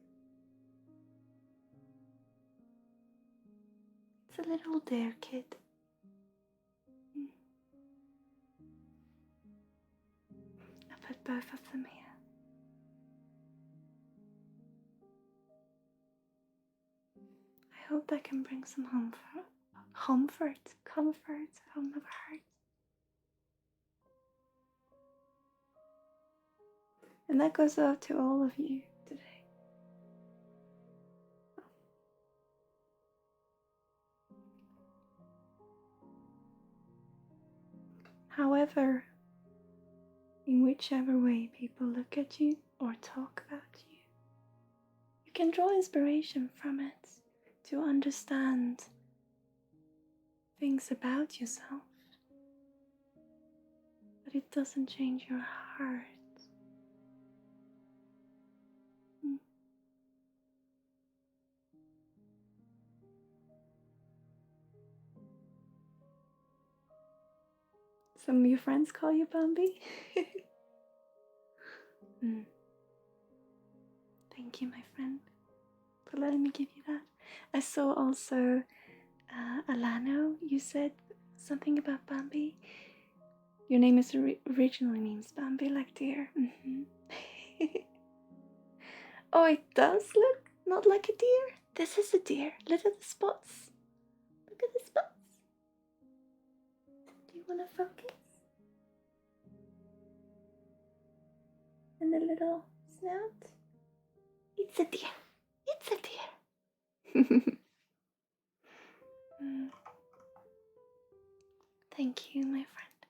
Speaker 1: It's a little deer kid. I put both of them here. I hope that can bring some comfort from the heart. And that goes out to all of you today. However, in whichever way people look at you or talk about you, you can draw inspiration from it to understand things about yourself, but it doesn't change your heart. Some of your friends call you Bambi? Thank you, my friend, for letting me give you that. I saw also Alano, you said something about Bambi. Your name is originally means Bambi, like deer. Oh, it does look not like a deer. This is a deer. Look at the spots. Look at the spots. Do you want to focus? And the little snout. It's a deer. It's a deer. Thank you, my friend.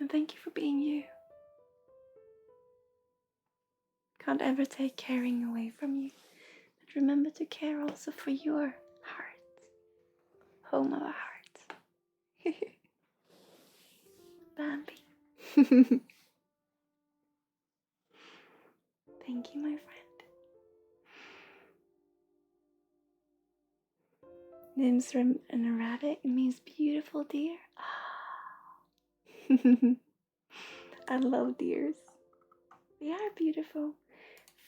Speaker 1: And thank you for being you. Can't ever take caring away from you. But remember to care also for your heart. Home of a heart. Bambi. Thank you, my friend. Nimsrim and a rabbit, it means beautiful deer. I love deers. They are beautiful.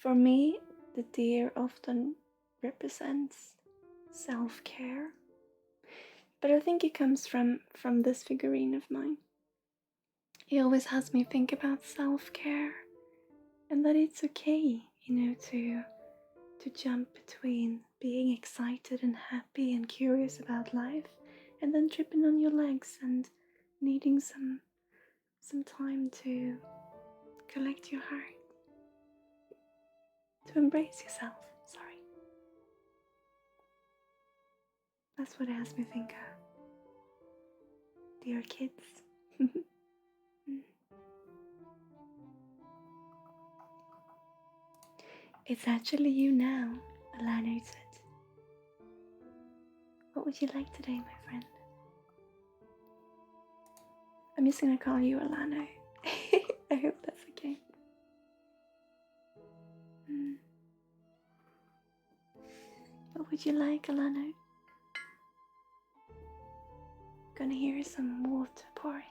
Speaker 1: For me, the deer often represents self-care. But I think it comes from this figurine of mine. He always has me think about self-care and that it's okay, to jump between being excited and happy and curious about life and then tripping on your legs and needing some time to collect your heart, to embrace yourself. Sorry. That's what it has me think of. Dear kids. It's actually you now, Alana said. What would you like today, my friend? I'm just gonna call you Alana. I hope that's okay. What would you like, Alana? Gonna hear some water pouring.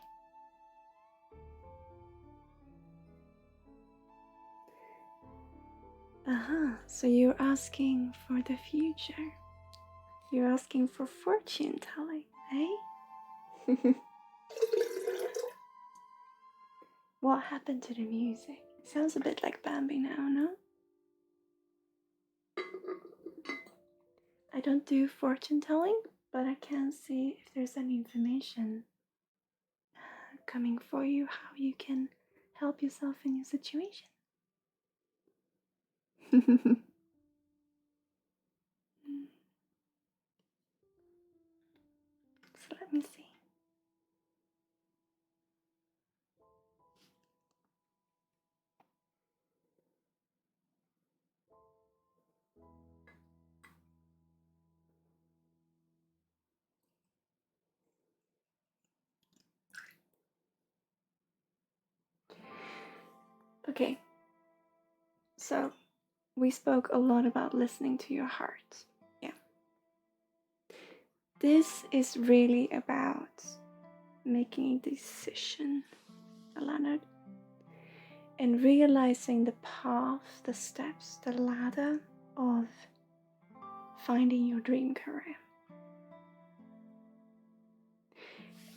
Speaker 1: So you're asking for the future. You're asking for fortune telling, eh? What happened to the music? It sounds a bit like Bambi now, no? I don't do fortune telling, but I can see if there's any information coming for you, how you can help yourself in your situation. So let me see. Okay, so we spoke a lot about listening to your heart. Yeah. This is really about making a decision, Alana, and realizing the path, the steps, the ladder of finding your dream career.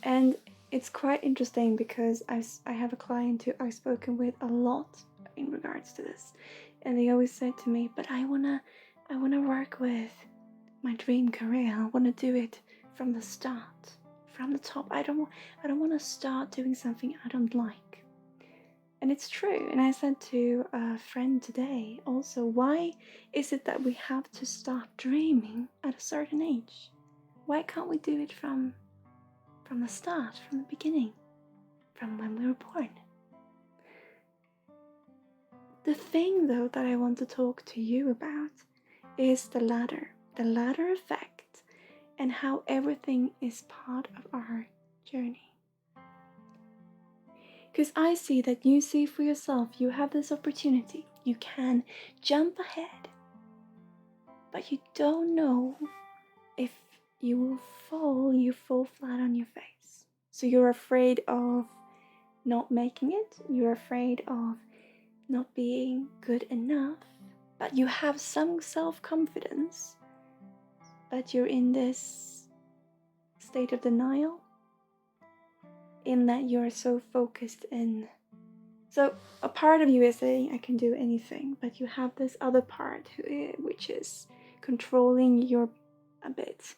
Speaker 1: And it's quite interesting because I have a client who I've spoken with a lot in regards to this, and they always said to me, but I wanna work with my dream career. I wanna do it from the start, from the top. I don't wanna start doing something I don't like. And it's true. And I said to a friend today also, why is it that we have to start dreaming at a certain age? Why can't we do it from the start, from the beginning, from when we were born? The thing, though, that I want to talk to you about is the ladder effect, and how everything is part of our journey. Because I see that you see for yourself, you have this opportunity. You can jump ahead, but you don't know if you will fall. You fall flat on your face. So you're afraid of not making it. You're afraid of not being good enough. But you have some self-confidence. But you're in this state of denial, in that you're so focused in So a part of you is saying, I can do anything, but you have this other part which is controlling your a bit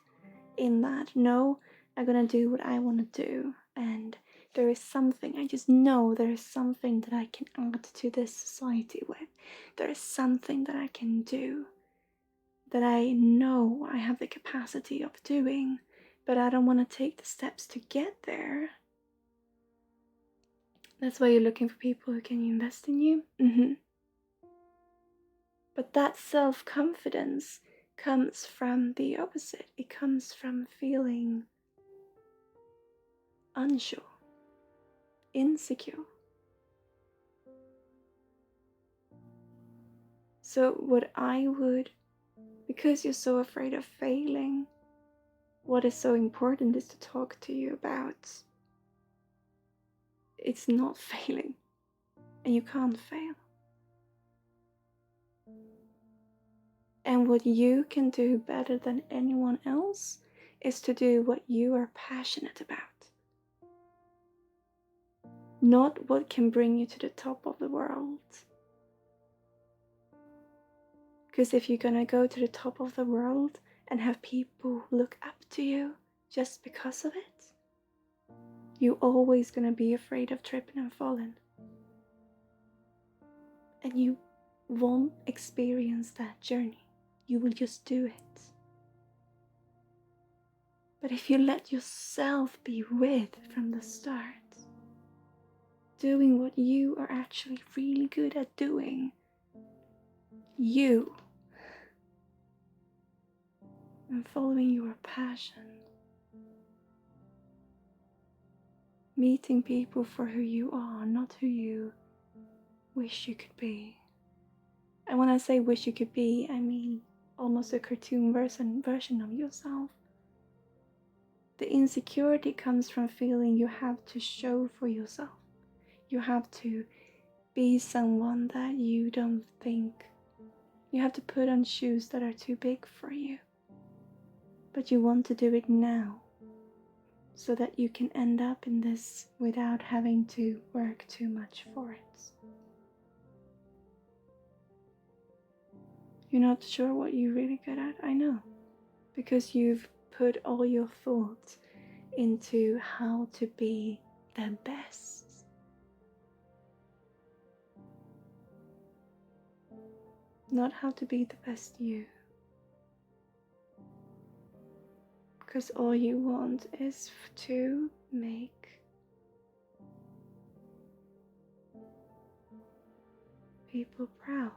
Speaker 1: in that, no, I'm gonna do what I want to do, and there is something, I just know there is something that I can add to this society with. There is something that I can do that I know I have the capacity of doing, but I don't want to take the steps to get there. That's why you're looking for people who can invest in you. But that self-confidence comes from the opposite. It comes from feeling unsure, insecure. So what I would, because you're so afraid of failing, what is so important is to talk to you about it's not failing, and you can't fail. And what you can do better than anyone else is to do what you are passionate about. Not what can bring you to the top of the world. Because if you're gonna go to the top of the world and have people look up to you just because of it, you're always gonna be afraid of tripping and falling. And you won't experience that journey. You will just do it. But if you let yourself be with from the start, doing what you are actually really good at doing, you, and following your passion, meeting people for who you are, not who you wish you could be. And when I say wish you could be, I mean almost a cartoon version of yourself. The insecurity comes from feeling you have to show for yourself. You have to be someone that you don't think. You have to put on shoes that are too big for you. But you want to do it now, so that you can end up in this without having to work too much for it. You're not sure what you're really good at, I know, because you've put all your thoughts into how to be the best. Not how to be the best you. Because all you want is to make people proud.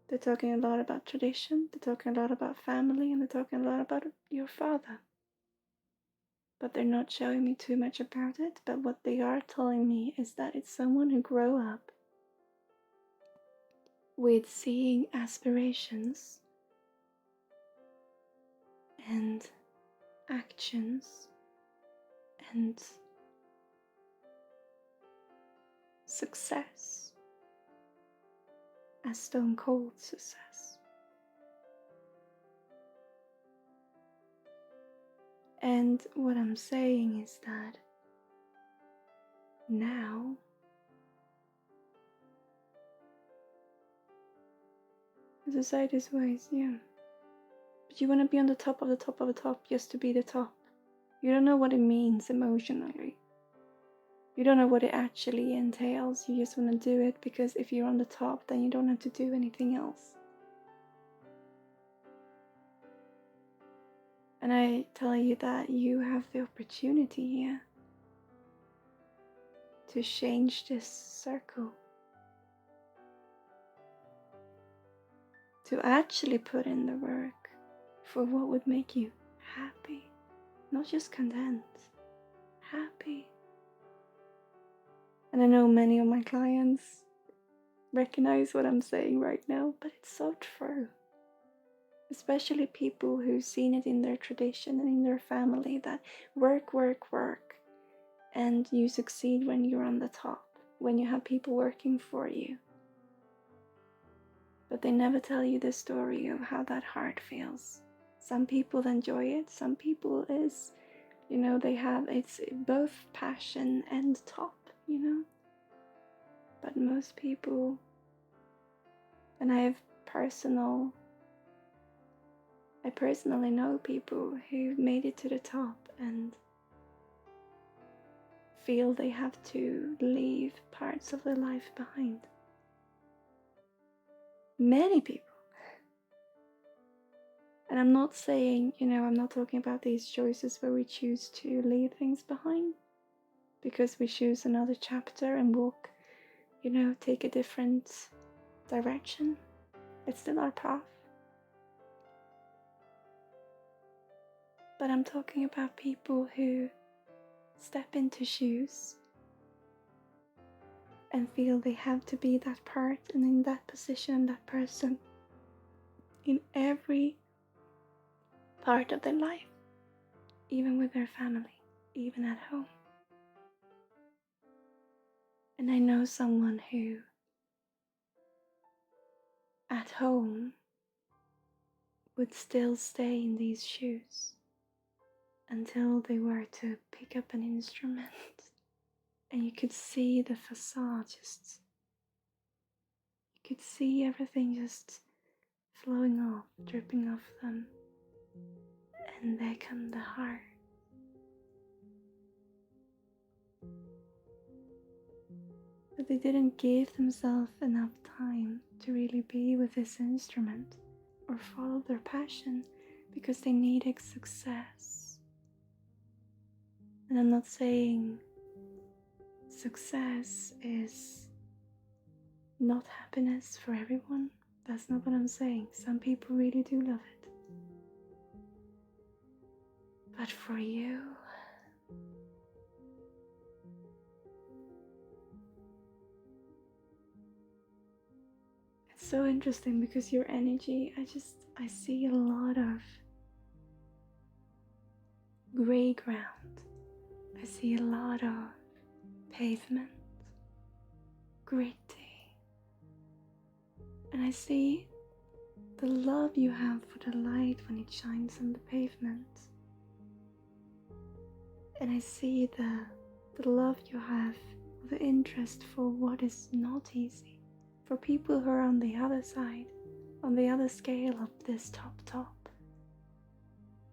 Speaker 1: They're talking a lot about tradition, they're talking a lot about family, and they're talking a lot about your father. But they're not showing me too much about it. But what they are telling me is that it's someone who grew up with seeing aspirations and actions and success as stone cold success. And what I'm saying is that now the society's ways, yeah. But you want to be on the top of the top of the top just to be the top. You don't know what it means emotionally. You don't know what it actually entails. You just want to do it because if you're on the top, then you don't have to do anything else. And I tell you that you have the opportunity here to change this circle. To actually put in the work for what would make you happy. Not just content, happy. And I know many of my clients recognize what I'm saying right now, but it's so true. Especially people who've seen it in their tradition and in their family that work, work, work. And you succeed when you're on the top, when you have people working for you. But they never tell you the story of how that hard feels. Some people enjoy it, some people is You know, it's both passion and top, you know. But most people, and I personally know people who made it to the top and feel they have to leave parts of their life behind. Many people. And I'm not saying, I'm not talking about these choices where we choose to leave things behind because we choose another chapter and walk, take a different direction. It's still our path. But I'm talking about people who step into shoes and feel they have to be that part and in that position, that person in every part of their life, even with their family, even at home. And I know someone who at home would still stay in these shoes until they were to pick up an instrument, and you could see the facade you could see everything just flowing off, dripping off them, and there come the heart. But they didn't give themselves enough time to really be with this instrument or follow their passion because they needed success. And I'm not saying success is not happiness for everyone. That's not what I'm saying. Some people really do love it. But for you, it's so interesting because your energy, I see a lot of gray ground. I see a lot of pavement, gritty. And I see the love you have for the light when it shines on the pavement. And I see the love you have, the interest for what is not easy, for people who are on the other side, on the other scale of this top.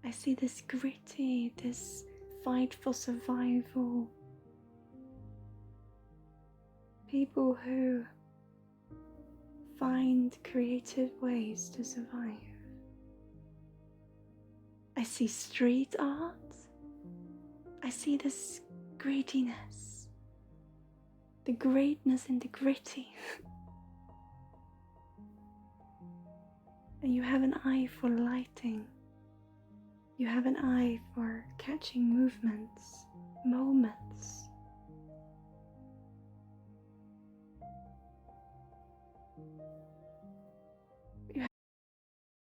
Speaker 1: I see this gritty, this fight for survival. People who find creative ways to survive. I see street art. I see this grittiness, the greatness in the gritty. And you have an eye for lighting. You have an eye for catching movements, moments.